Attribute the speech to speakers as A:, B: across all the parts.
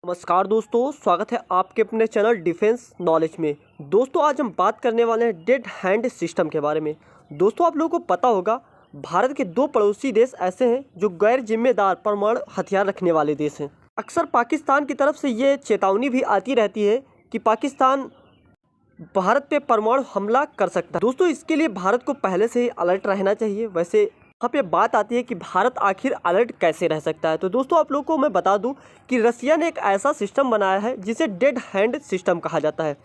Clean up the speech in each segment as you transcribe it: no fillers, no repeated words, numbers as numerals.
A: नमस्कार दोस्तों, स्वागत है आपके अपने चैनल डिफेंस नॉलेज में। दोस्तों आज हम बात करने वाले हैं डेड हैंड सिस्टम के बारे में। दोस्तों आप लोगों को पता होगा, भारत के दो पड़ोसी देश ऐसे हैं जो गैर जिम्मेदार परमाणु हथियार रखने वाले देश हैं। अक्सर पाकिस्तान की तरफ से ये चेतावनी भी आती रहती है कि पाकिस्तान भारत पे परमाणु हमला कर सकता है। दोस्तों इसके लिए भारत को पहले से ही अलर्ट रहना चाहिए। वैसे यहाँ पे बात आती है कि भारत आखिर अलर्ट कैसे रह सकता है। तो दोस्तों आप लोगों को मैं बता दूं कि रसिया ने एक ऐसा सिस्टम बनाया है जिसे डेड हैंड सिस्टम कहा जाता है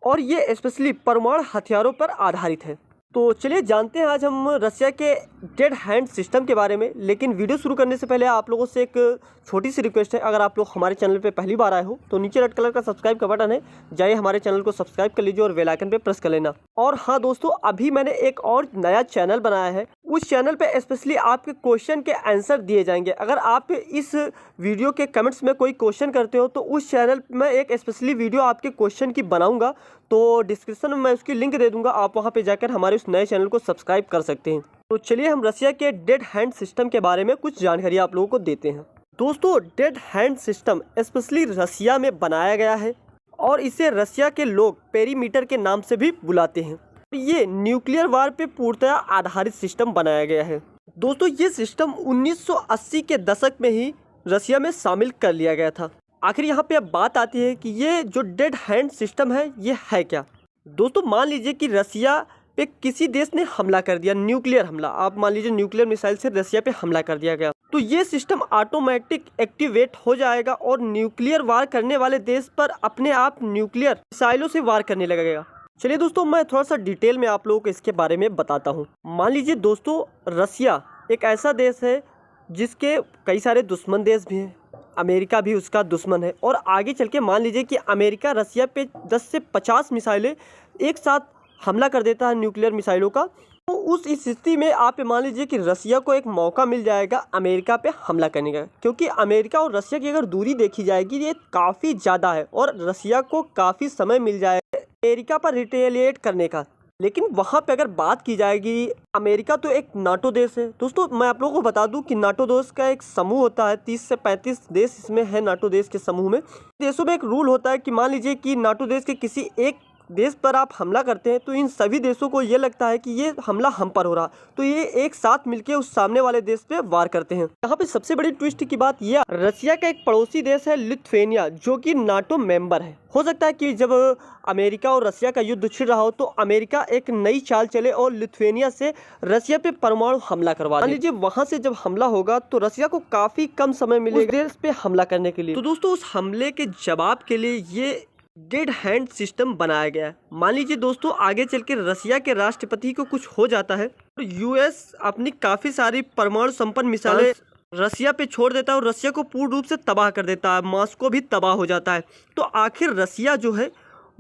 A: और ये स्पेशली परमाणु हथियारों पर आधारित है। तो चलिए जानते हैं आज हम रसिया के डेड हैंड सिस्टम के बारे में। लेकिन वीडियो शुरू करने से पहले आप लोगों से एक छोटी सी रिक्वेस्ट है, अगर आप लोग हमारे चैनल पे पहली बार आए हो तो नीचे रेड कलर का सब्सक्राइब का बटन है, जाइए हमारे चैनल को सब्सक्राइब कर लीजिए और बेल आइकन पे प्रेस कर लेना। और हाँ दोस्तों, अभी मैंने एक और नया चैनल बनाया है, उस चैनल पे स्पेशली आपके क्वेश्चन के आंसर दिए जाएंगे। अगर आप इस वीडियो के कमेंट्स में कोई क्वेश्चन करते हो तो उस चैनल में एक स्पेशली वीडियो आपके क्वेश्चन की बनाऊंगा, तो डिस्क्रिप्शन में मैं उसकी लिंक दे दूंगा, आप वहां पे जाकर हमारे उस नए चैनल को सब्सक्राइब कर सकते हैं। तो चलिए हम रसिया के डेड हैंड सिस्टम के बारे में कुछ जानकारी आप लोगों को देते हैं। दोस्तों डेड हैंड सिस्टम स्पेशली रसिया में बनाया गया है और इसे रसिया के लोग पेरीमीटर के नाम से भी बुलाते हैं। ये न्यूक्लियर वार पे पूर्णतः आधारित सिस्टम बनाया गया है। दोस्तों ये सिस्टम 1980 के दशक में ही रसिया में शामिल कर लिया गया था। आखिर यहाँ पे अब बात आती है कि ये जो डेड हैंड सिस्टम है ये है क्या। दोस्तों मान लीजिए कि रसिया पे किसी देश ने हमला कर दिया, न्यूक्लियर हमला, आप मान लीजिए न्यूक्लियर मिसाइल से रसिया पे हमला कर दिया गया, तो ये सिस्टम ऑटोमेटिक एक्टिवेट हो जाएगा और न्यूक्लियर वार करने वाले देश पर अपने आप न्यूक्लियर मिसाइलों से वार करने लगेगा। चलिए दोस्तों मैं थोड़ा सा डिटेल में आप लोगों को इसके बारे में बताता हूँ। मान लीजिए दोस्तों रसिया एक ऐसा देश है जिसके कई सारे दुश्मन देश भी हैं, अमेरिका भी उसका दुश्मन है, और आगे चल के मान लीजिए कि अमेरिका रसिया पे 10 से 50 मिसाइलें एक साथ हमला कर देता है न्यूक्लियर मिसाइलों का, तो उस स्थिति में आप मान लीजिए कि रसिया को एक मौका मिल जाएगा अमेरिका पे हमला करने का। क्योंकि अमेरिका और रसिया की अगर दूरी देखी जाएगी ये काफ़ी ज़्यादा है और रसिया को काफ़ी समय मिल जाएगा अमेरिका पर रिटेलिएट करने का। लेकिन वहाँ पे अगर बात की जाएगी, अमेरिका तो एक नाटो देश है। दोस्तों मैं आप लोगों को बता दूं कि नाटो देश का एक समूह होता है, 30 से 35 देश इसमें है नाटो देश के समूह में। देशों में एक रूल होता है कि मान लीजिए कि नाटो देश के किसी एक देश पर आप हमला करते हैं तो इन सभी देशों को ये लगता है कि ये हमला हम पर हो रहा, तो ये एक साथ मिलके उस सामने वाले देश पे वार करते हैं। यहाँ पे सबसे बड़ी ट्विस्ट की बात यह, रसिया का एक पड़ोसी देश है लिथुआनिया, जो कि नाटो मेंबर है। हो सकता है कि जब अमेरिका और रसिया का युद्ध छिड़ रहा हो तो अमेरिका एक नई चाल चले और लिथुआनिया से रसिया पे परमाणु हमला करवा। मान लीजिए वहां से जब हमला होगा तो रसिया को काफी कम समय मिलेगा देश पे हमला करने के लिए। तो दोस्तों उस हमले के जवाब के लिए ये डेड हैंड सिस्टम बनाया गया है। मान लीजिए दोस्तों आगे चल के रसिया के राष्ट्रपति को कुछ हो जाता है तो यूएस अपनी काफी सारी परमाणु संपन्न मिसाइलें रसिया पे छोड़ देता है और रसिया को पूर्ण रूप से तबाह कर देता है, मॉस्को भी तबाह हो जाता है। तो आखिर रसिया जो है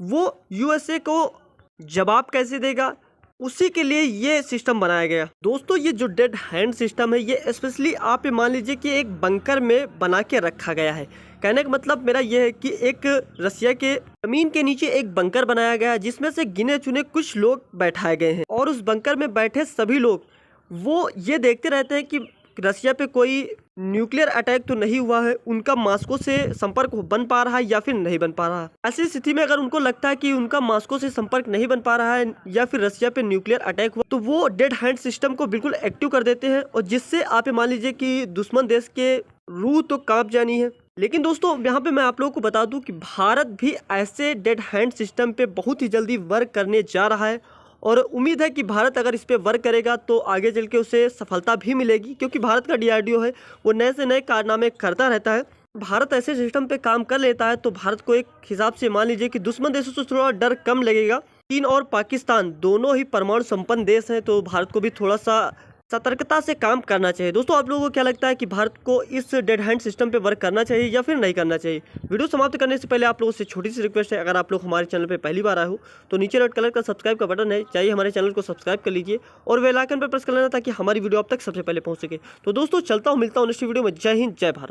A: वो यूएसए को जवाब कैसे देगा, उसी के लिए ये सिस्टम बनाया गया। दोस्तों ये जो डेड हैंड सिस्टम है ये स्पेशली आप मान लीजिए कि एक बंकर में बना के रखा गया है। कहने का मतलब मेरा ये है कि एक रसिया के जमीन के नीचे एक बंकर बनाया गया है जिसमें से गिने चुने कुछ लोग बैठाए गए हैं, और उस बंकर में बैठे सभी लोग वो ये देखते रहते हैं कि रसिया पे कोई न्यूक्लियर अटैक तो नहीं हुआ है, उनका मॉस्को से संपर्क बन पा रहा है या फिर नहीं बन पा रहा है। ऐसी स्थिति में अगर उनको लगता है कि उनका मॉस्को से संपर्क नहीं बन पा रहा है या फिर रसिया पे न्यूक्लियर अटैक हुआ, तो वो डेड हैंड सिस्टम को बिल्कुल एक्टिव कर देते हैं, और जिससे आप मान लीजिए कि दुश्मन देश के रूह तो कांप जानी है। लेकिन दोस्तों यहाँ पे मैं आप लोगों को बता दूं कि भारत भी ऐसे डेड हैंड सिस्टम पे बहुत ही जल्दी वर्क करने जा रहा है, और उम्मीद है कि भारत अगर इस पे वर्क करेगा तो आगे चल के उसे सफलता भी मिलेगी। क्योंकि भारत का डीआरडीओ है वो नए से नए कारनामे करता रहता है। भारत ऐसे सिस्टम पे काम कर लेता है तो भारत को एक हिसाब से मान लीजिए कि दुश्मन देशों से थोड़ा डर कम लगेगा। चीन और पाकिस्तान दोनों ही परमाणु संपन्न देश हैं, तो भारत को भी थोड़ा सा सतर्कता से काम करना चाहिए। दोस्तों आप लोगों को क्या लगता है कि भारत को इस डेड हैंड सिस्टम पे वर्क करना चाहिए या फिर नहीं करना चाहिए? वीडियो समाप्त करने से पहले आप लोगों से छोटी सी रिक्वेस्ट है, अगर आप लोग हमारे चैनल पे पहली बार आए हो तो नीचे रेड कलर का सब्सक्राइब का बटन है, चाहिए हमारे चैनल को सब्सक्राइब कर लीजिए और बेल आइकन पर प्रेस कर लेना ताकि हमारी वीडियो आप तक सबसे पहले पहुंच सके। तो दोस्तों चलता हूँ, मिलता हूँ नेक्स्ट वीडियो में। जय हिंद, जय भारत।